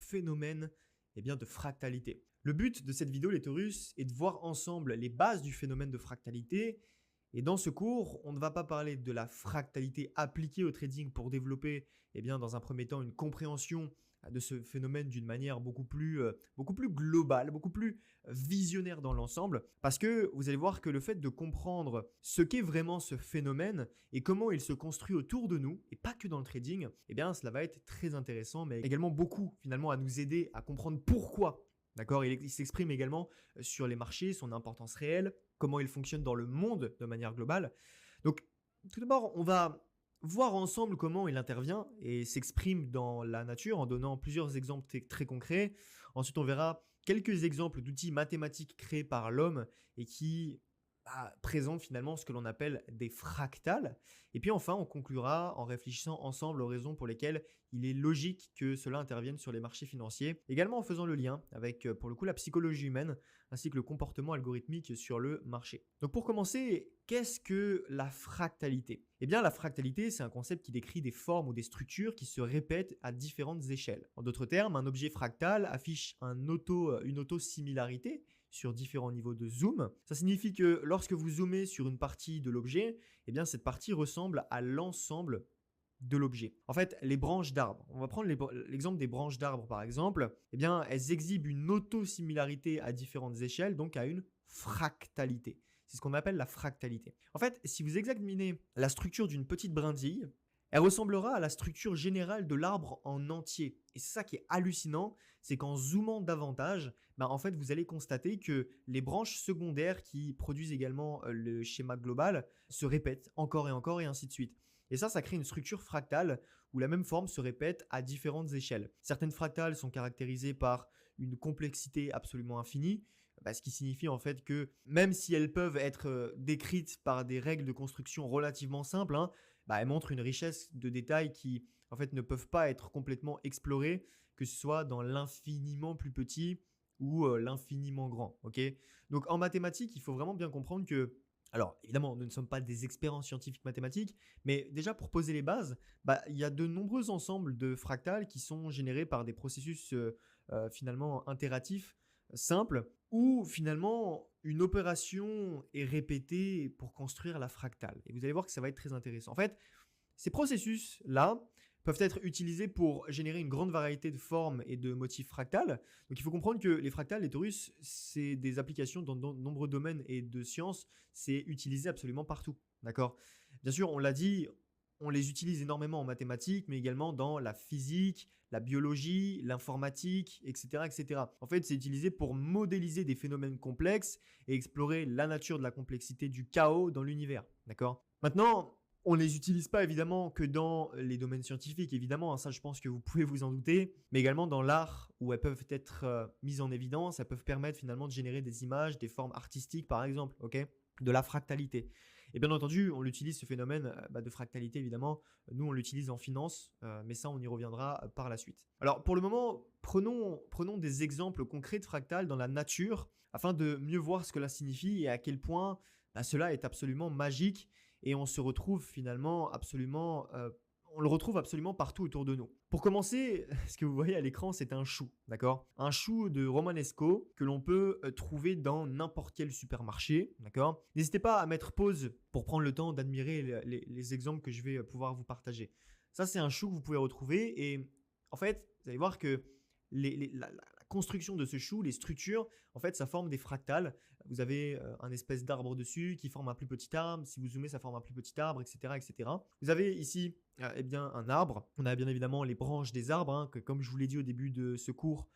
phénomène de fractalité. Le but de cette vidéo, les taurus, est de voir ensemble les bases du phénomène de fractalité. Et dans ce cours, on ne va pas parler de la fractalité appliquée au trading pour développer dans un premier temps une compréhension de ce phénomène d'une manière beaucoup plus globale, beaucoup plus visionnaire dans l'ensemble. Parce que vous allez voir que le fait de comprendre ce qu'est vraiment ce phénomène et comment il se construit autour de nous, et pas que dans le trading, cela va être très intéressant, mais également beaucoup finalement à nous aider à comprendre pourquoi. D'accord, il s'exprime également sur les marchés, son importance réelle, comment il fonctionne dans le monde de manière globale. Donc, tout d'abord, on va voir ensemble comment il intervient et s'exprime dans la nature en donnant plusieurs exemples très concrets. Ensuite, on verra quelques exemples d'outils mathématiques créés par l'homme et qui présentent finalement ce que l'on appelle des fractales. Et puis enfin, on conclura en réfléchissant ensemble aux raisons pour lesquelles il est logique que cela intervienne sur les marchés financiers. Également en faisant le lien avec, pour le coup, la psychologie humaine ainsi que le comportement algorithmique sur le marché. Donc pour commencer, qu'est-ce que la fractalité ? La fractalité, c'est un concept qui décrit des formes ou des structures qui se répètent à différentes échelles. En d'autres termes, un objet fractal affiche une auto-similarité sur différents niveaux de zoom. Ça signifie que lorsque vous zoomez sur une partie de l'objet, cette partie ressemble à l'ensemble de l'objet. En fait, les branches d'arbres, on va prendre l'exemple des branches d'arbres par exemple, elles exhibent une auto-similarité à différentes échelles, donc à une fractalité. C'est ce qu'on appelle la fractalité. En fait, si vous examinez la structure d'une petite brindille, elle ressemblera à la structure générale de l'arbre en entier. Et c'est ça qui est hallucinant, c'est qu'en zoomant davantage, en fait, vous allez constater que les branches secondaires qui produisent également le schéma global se répètent encore et ainsi de suite. Et ça crée une structure fractale où la même forme se répète à différentes échelles. Certaines fractales sont caractérisées par une complexité absolument infinie, ce qui signifie en fait que même si elles peuvent être décrites par des règles de construction relativement simples, elles montrent une richesse de détails qui en fait ne peuvent pas être complètement explorés, que ce soit dans l'infiniment plus petit ou l'infiniment grand. Donc en mathématiques, il faut vraiment bien comprendre que, alors évidemment, nous ne sommes pas des experts en scientifiques mathématiques, mais déjà pour poser les bases, il y a de nombreux ensembles de fractales qui sont générés par des processus finalement itératifs, simples, où finalement une opération est répétée pour construire la fractale. Et vous allez voir que ça va être très intéressant. En fait, ces processus-là peuvent être utilisés pour générer une grande variété de formes et de motifs fractales. Donc il faut comprendre que les fractales, les torus, c'est des applications dans de nombreux domaines et de sciences. C'est utilisé absolument partout. D'accord ? Bien sûr, on l'a dit, on les utilise énormément en mathématiques, mais également dans la physique, la biologie, l'informatique, etc., etc. En fait, c'est utilisé pour modéliser des phénomènes complexes et explorer la nature de la complexité du chaos dans l'univers. D'accord ? Maintenant, on ne les utilise pas évidemment que dans les domaines scientifiques, évidemment, ça je pense que vous pouvez vous en douter, mais également dans l'art où elles peuvent être mises en évidence, elles peuvent permettre finalement de générer des images, des formes artistiques par exemple, de la fractalité. Et bien entendu, on l'utilise ce phénomène de fractalité évidemment, nous on l'utilise en finance, mais ça on y reviendra par la suite. Alors pour le moment, prenons des exemples concrets de fractales dans la nature afin de mieux voir ce que cela signifie et à quel point cela est absolument magique et on se retrouve finalement on le retrouve absolument partout autour de nous. Pour commencer, ce que vous voyez à l'écran, c'est un chou, d'accord ? Un chou de Romanesco que l'on peut trouver dans n'importe quel supermarché, d'accord ? N'hésitez pas à mettre pause pour prendre le temps d'admirer les exemples que je vais pouvoir vous partager. Ça, c'est un chou que vous pouvez retrouver et en fait, vous allez voir que la construction de ce chou, les structures, en fait, ça forme des fractales. Vous avez un espèce d'arbre dessus qui forme un plus petit arbre. Si vous zoomez, ça forme un plus petit arbre, etc., etc. Vous avez ici un arbre. On a bien évidemment les branches des arbres, que comme je vous l'ai dit au début de ce cours,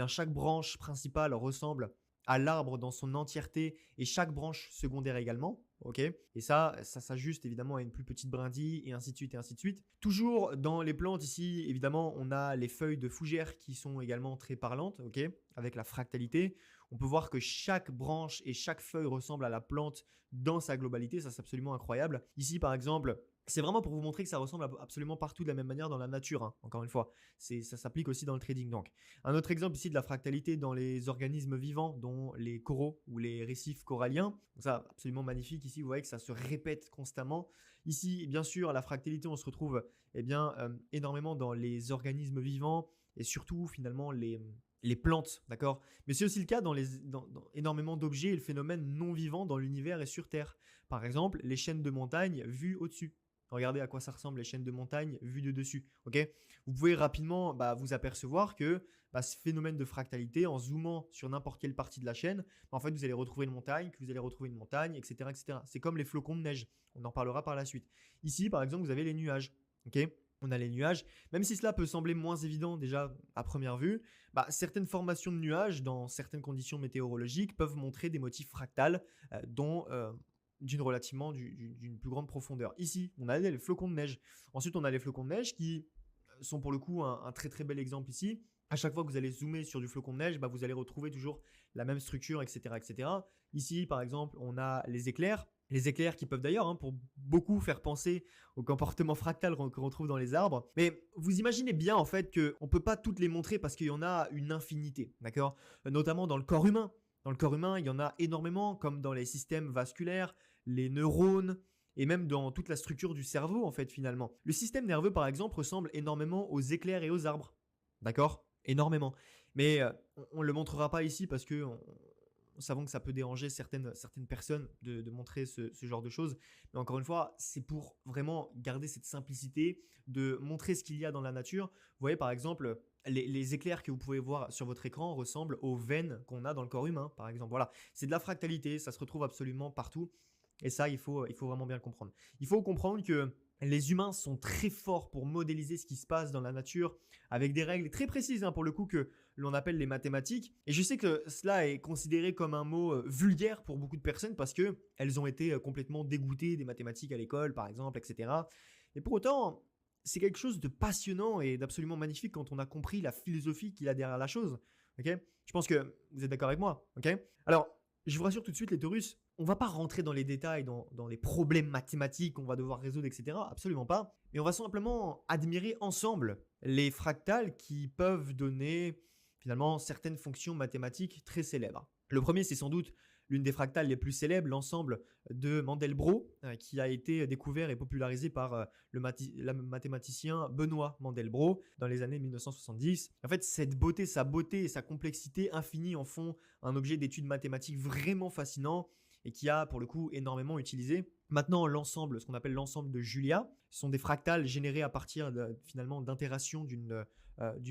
chaque branche principale ressemble à l'arbre dans son entièreté et chaque branche secondaire également. Et ça s'ajuste évidemment à une plus petite brindille et ainsi de suite et ainsi de suite. Toujours dans les plantes ici, évidemment, on a les feuilles de fougère qui sont également très parlantes, avec la fractalité. On peut voir que chaque branche et chaque feuille ressemble à la plante dans sa globalité. Ça, c'est absolument incroyable. Ici, par exemple, c'est vraiment pour vous montrer que ça ressemble absolument partout de la même manière dans la nature, encore une fois. Ça s'applique aussi dans le trading. Donc, un autre exemple ici de la fractalité dans les organismes vivants, dont les coraux ou les récifs coralliens. Donc ça, absolument magnifique. Ici, vous voyez que ça se répète constamment. Ici, bien sûr, la fractalité, on se retrouve énormément dans les organismes vivants et surtout finalement les plantes, d'accord? Mais c'est aussi le cas dans énormément d'objets et le phénomène non vivant dans l'univers et sur Terre. Par exemple, les chaînes de montagnes vues au-dessus. Regardez à quoi ça ressemble les chaînes de montagne vues de dessus. Ok, vous pouvez rapidement vous apercevoir que ce phénomène de fractalité, en zoomant sur n'importe quelle partie de la chaîne, en fait, vous allez retrouver une montagne, que vous allez retrouver une montagne, etc. etc. C'est comme les flocons de neige. On en parlera par la suite. Ici, par exemple, vous avez les nuages. Ok, on a les nuages. Même si cela peut sembler moins évident déjà à première vue, certaines formations de nuages, dans certaines conditions météorologiques, peuvent montrer des motifs fractales dont d'une plus grande profondeur. Ici, on a les flocons de neige. Ensuite, on a les flocons de neige qui sont pour le coup un très très bel exemple ici. À chaque fois que vous allez zoomer sur du flocon de neige, vous allez retrouver toujours la même structure, etc., etc. Ici, par exemple, on a les éclairs. Les éclairs qui peuvent d'ailleurs, pour beaucoup, faire penser au comportement fractal qu'on retrouve dans les arbres. Mais vous imaginez bien en fait qu'on ne peut pas toutes les montrer parce qu'il y en a une infinité, d'accord ? Notamment dans le corps humain. Dans le corps humain, il y en a énormément, comme dans les systèmes vasculaires, les neurones, et même dans toute la structure du cerveau en fait finalement. Le système nerveux par exemple ressemble énormément aux éclairs et aux arbres. D'accord ? Énormément. Mais on ne le montrera pas ici parce que nous savons que ça peut déranger certaines personnes de montrer ce genre de choses. Mais encore une fois, c'est pour vraiment garder cette simplicité de montrer ce qu'il y a dans la nature. Vous voyez par exemple, les éclairs que vous pouvez voir sur votre écran ressemblent aux veines qu'on a dans le corps humain par exemple. Voilà, c'est de la fractalité, ça se retrouve absolument partout. Et ça, il faut vraiment bien le comprendre. Il faut comprendre que les humains sont très forts pour modéliser ce qui se passe dans la nature avec des règles très précises pour le coup que l'on appelle les mathématiques. Et je sais que cela est considéré comme un mot vulgaire pour beaucoup de personnes parce qu'elles ont été complètement dégoûtées des mathématiques à l'école par exemple, etc. Et pour autant, c'est quelque chose de passionnant et d'absolument magnifique quand on a compris la philosophie qu'il y a derrière la chose. Okay, je pense que vous êtes d'accord avec moi. Okay, alors, je vous rassure tout de suite les taurus, on ne va pas rentrer dans les détails, dans les problèmes mathématiques qu'on va devoir résoudre, etc. Absolument pas. Mais on va simplement admirer ensemble les fractales qui peuvent donner finalement certaines fonctions mathématiques très célèbres. Le premier, c'est sans doute l'une des fractales les plus célèbres, l'ensemble de Mandelbrot, qui a été découvert et popularisé par le mathématicien Benoît Mandelbrot dans les années 1970. En fait, cette beauté, sa beauté et sa complexité infinie en font un objet d'étude mathématique vraiment fascinant et qui a pour le coup énormément utilisé. Maintenant, l'ensemble, ce qu'on appelle l'ensemble de Julia, sont des fractales générées à partir finalement d'interactions d'une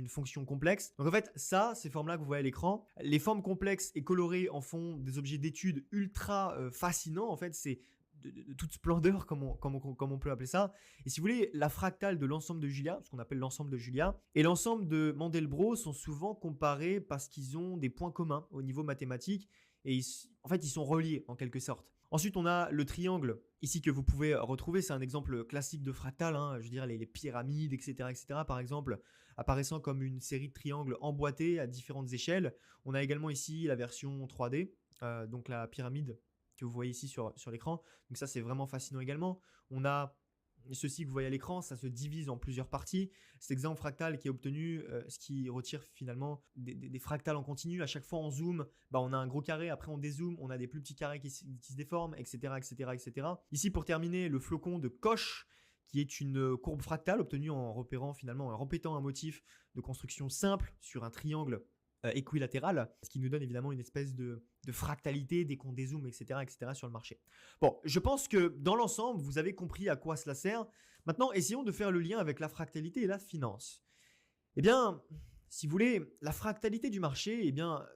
fonction complexe. Donc en fait, ces formes-là que vous voyez à l'écran, les formes complexes et colorées en font des objets d'étude ultra fascinants. En fait, c'est de toute splendeur, comme on peut appeler ça. Et si vous voulez, la fractale de l'ensemble de Julia, ce qu'on appelle l'ensemble de Julia, et l'ensemble de Mandelbrot sont souvent comparés parce qu'ils ont des points communs au niveau mathématique. Et en fait, ils sont reliés en quelque sorte. Ensuite, on a le triangle ici que vous pouvez retrouver. C'est un exemple classique de fractal. Je veux dire, les pyramides, etc., etc. par exemple, apparaissant comme une série de triangles emboîtés à différentes échelles. On a également ici la version 3D, donc la pyramide que vous voyez ici sur l'écran. Donc ça, c'est vraiment fascinant également. On a ceci que vous voyez à l'écran, ça se divise en plusieurs parties. Cet exemple fractal qui est obtenu, ce qui retire finalement des fractales en continu. À chaque fois on zoom, on a un gros carré, après on dézoome, on a des plus petits carrés qui se déforment, etc., etc., etc. Ici pour terminer, le flocon de Koch, qui est une courbe fractale obtenue en répétant un motif de construction simple sur un triangle équilatéral, ce qui nous donne évidemment une espèce de fractalité dès qu'on dézoome, etc., etc. sur le marché. Bon, je pense que dans l'ensemble, vous avez compris à quoi cela sert. Maintenant, essayons de faire le lien avec la fractalité et la finance. Eh bien, si vous voulez, la fractalité du marché,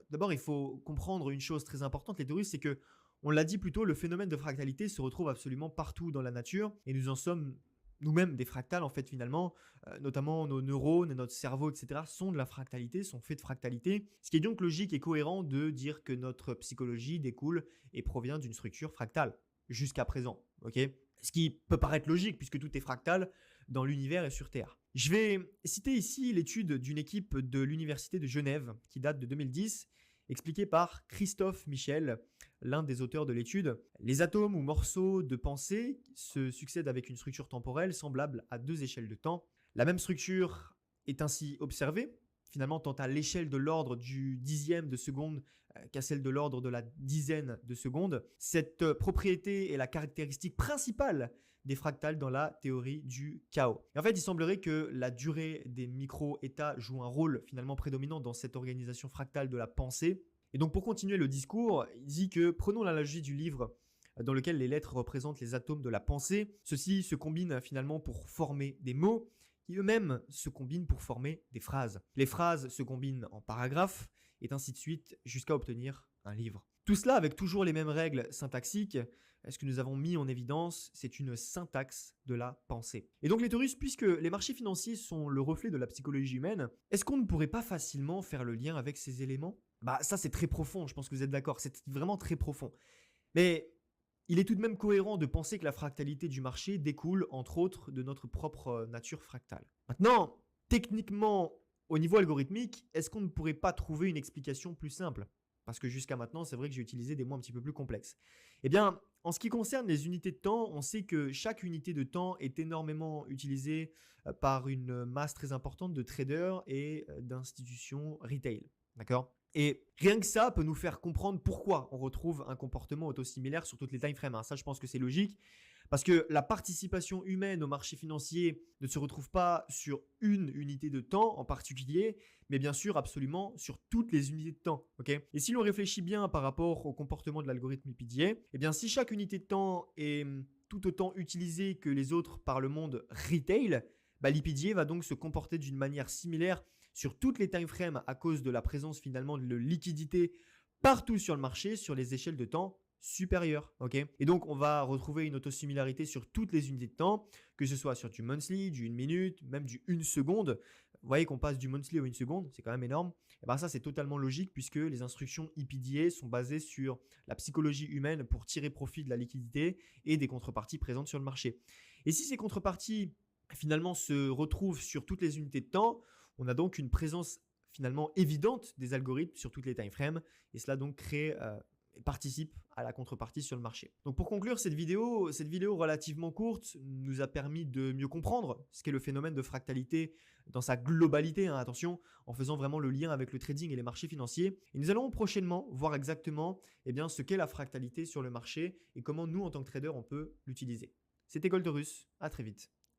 d'abord, il faut comprendre une chose très importante, les théories, c'est que, on l'a dit plus tôt, le phénomène de fractalité se retrouve absolument partout dans la nature et nous en sommes nous-mêmes des fractales en fait finalement, notamment nos neurones et notre cerveau, etc. sont de la fractalité, sont faits de fractalité. Ce qui est donc logique et cohérent de dire que notre psychologie découle et provient d'une structure fractale, jusqu'à présent. Okay, ce qui peut paraître logique puisque tout est fractal dans l'univers et sur Terre. Je vais citer ici l'étude d'une équipe de l'Université de Genève qui date de 2010, expliquée par Christophe Michel, l'un des auteurs de l'étude. Les atomes ou morceaux de pensée se succèdent avec une structure temporelle semblable à deux échelles de temps. La même structure est ainsi observée finalement tant à l'échelle de l'ordre du dixième de seconde qu'à celle de l'ordre de la dizaine de secondes. Cette propriété est la caractéristique principale des fractales dans la théorie du chaos. Et en fait, il semblerait que la durée des micro-états joue un rôle finalement prédominant dans cette organisation fractale de la pensée. Et donc pour continuer le discours, il dit que prenons l'analogie du livre dans lequel les lettres représentent les atomes de la pensée. Ceux-ci se combinent finalement pour former des mots qui eux-mêmes se combinent pour former des phrases. Les phrases se combinent en paragraphes et ainsi de suite jusqu'à obtenir un livre. Tout cela avec toujours les mêmes règles syntaxiques. Ce que nous avons mis en évidence, c'est une syntaxe de la pensée. Et donc les Taurus, puisque les marchés financiers sont le reflet de la psychologie humaine, est-ce qu'on ne pourrait pas facilement faire le lien avec ces éléments? Ça c'est très profond, je pense que vous êtes d'accord, c'est vraiment très profond. Mais il est tout de même cohérent de penser que la fractalité du marché découle, entre autres, de notre propre nature fractale. Maintenant, techniquement, au niveau algorithmique, est-ce qu'on ne pourrait pas trouver une explication plus simple? Parce que jusqu'à maintenant, c'est vrai que j'ai utilisé des mots un petit peu plus complexes. Eh bien, en ce qui concerne les unités de temps, on sait que chaque unité de temps est énormément utilisée par une masse très importante de traders et d'institutions retail. D'accord? Et rien que ça peut nous faire comprendre pourquoi on retrouve un comportement autosimilaire sur toutes les time frames. Ça, je pense que c'est logique. Parce que la participation humaine au marché financier ne se retrouve pas sur une unité de temps en particulier, mais bien sûr absolument sur toutes les unités de temps. Okay, et si l'on réfléchit bien par rapport au comportement de l'algorithme IPDA, eh bien si chaque unité de temps est tout autant utilisée que les autres par le monde retail, l'IPDA va donc se comporter d'une manière similaire sur toutes les time frames à cause de la présence finalement de liquidité partout sur le marché sur les échelles de temps supérieures. Okay, et donc, on va retrouver une autosimilarité sur toutes les unités de temps, que ce soit sur du monthly, du 1 minute, même du 1 seconde. Vous voyez qu'on passe du monthly au 1 seconde, c'est quand même énorme. Et ça, c'est totalement logique puisque les instructions IPDA sont basées sur la psychologie humaine pour tirer profit de la liquidité et des contreparties présentes sur le marché. Et si ces contreparties finalement se retrouvent sur toutes les unités de temps, on a donc une présence finalement évidente des algorithmes sur toutes les time frames et cela donc crée et participe à la contrepartie sur le marché. Donc pour conclure cette vidéo relativement courte nous a permis de mieux comprendre ce qu'est le phénomène de fractalité dans sa globalité, attention, en faisant vraiment le lien avec le trading et les marchés financiers. Et nous allons prochainement voir exactement ce qu'est la fractalité sur le marché et comment nous en tant que traders on peut l'utiliser. C'était Gold Taurus, à très vite.